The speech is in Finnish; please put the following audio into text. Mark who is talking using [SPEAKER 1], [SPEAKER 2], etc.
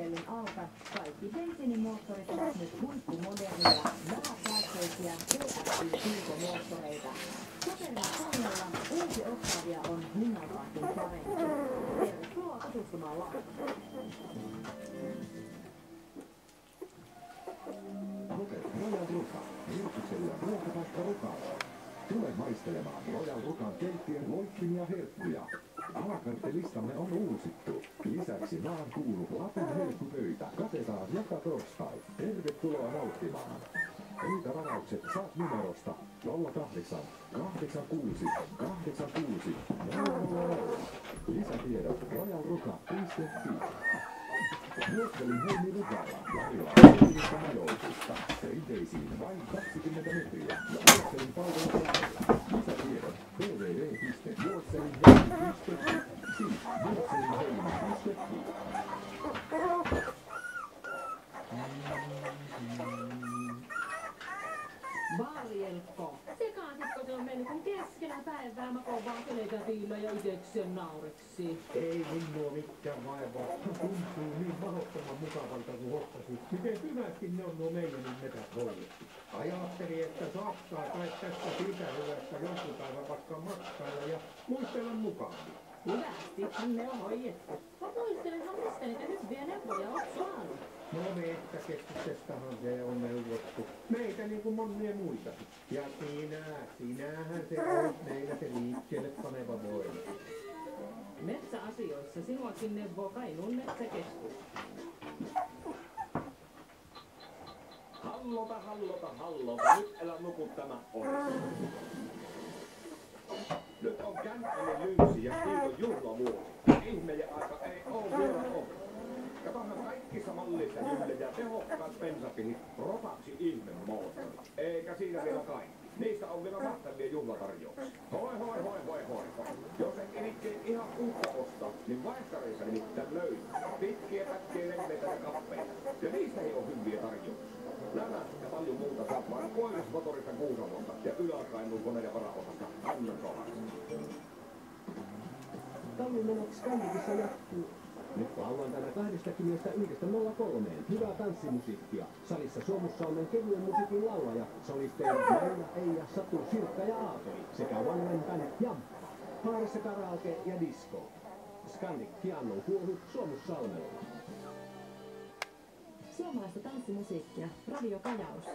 [SPEAKER 1] suunnitellun alta kaikki bensiinimoottorit ovat nyt huippumoderneja, vähäpäästöisiä PFI-turbomoottoreita. Sokerilla Suomella uusi Octavia on hinnaltaankin parempi. Tervetuloa tutustumaan laatuun.
[SPEAKER 2] Royal Ruka. Yrityksellä ruokapaikka Rukalla. Tule maistelemaan Royal Rukan keittiön loittimia herkkuja. Alakarttelistamme on uusittu. Lisäksi maan kuulu Lapin herkkupöytä katetaan joka torstai. Tervetuloa nauttimaan. Pöytävaraukset saat numerosta 08 86 86 000. Lisätiedot royalruka.fi. Luottelin Heimi Rukalla tarjoaa koulutusta majoitusta. Perinteisiin vain 20 metriä ja luottelin palvelun lähellä. Lisätiedot www.luottelinheimi.fi. Siis luottelinheimi.fi.
[SPEAKER 3] Varjelko? Sekaansitko se on mennyt kun keskellä päivää makoo vaan selkätiillä ja itekseen naureksi?
[SPEAKER 4] Ei minua mikään vaivaa. Tuntuu niin mahdottoman mukavalta kun hoksasin. Miten hyvästi ne on nuo meidänin metät hoidettu. Ajattelin, että saattaa kai tästä siitä hyvästä jonkun päivän vaikka matkailla ja muistella mukavia.
[SPEAKER 3] Hyvästihän ne on hoidettu. Mä muistelenhan mistä niitä hyviä neuvoja oot saanut.
[SPEAKER 4] No metsäkeskuksestahan se on neuvottu. Meitä niin kuin monia muitakin. Ja sinähän se on meillä se liikkeelle paneva voima.
[SPEAKER 3] Metsäasioissa sinuakin neuvoo Kainuun metsäkeskus.
[SPEAKER 5] Hallota, hallota, hallota. Nyt älä nuku tämä oris. Nyt on kämppäinen lynsi ja kiiton juhlavuosi. Ihme ja aika ei oo vielä ollut. Katohan kaikissa mallissa jylle ja tehokkaat bensapilit rotaksi ihmemoottori. Eikä siinä vielä kaikki. Niissä on vielä mahtavia juhlatarjouksia. Hoi. Jos et enikkeen ihan uutta osta, niin vaihtareissa nimittäin löytyy. Pitkiä pätkiä leveitä ja kappeita. Ja niistä ei ole hyviä tarjouksia. Nämä ja paljon muuta saa vain Koillismotorista Kuusamosta ja Ylä-Kainuun kone- ja varaosasta Anna Kohdasta.
[SPEAKER 6] Tallinnonoksi Skandikissa jatkuu. Nyt lauantaina 21.03. Hyvää tanssimusiikkia. Salissa Suomussalmen kevyen musiikin laulaja, solisteina Maija, Eija, Satu, Sirkka ja Aapeli sekä One Man Band Jamppa. Baarissa karaoke ja disco. Skandik Pianon kuohu Suomussalmella.
[SPEAKER 1] Suomalaista tanssimusiikkia, Radio Kajaus.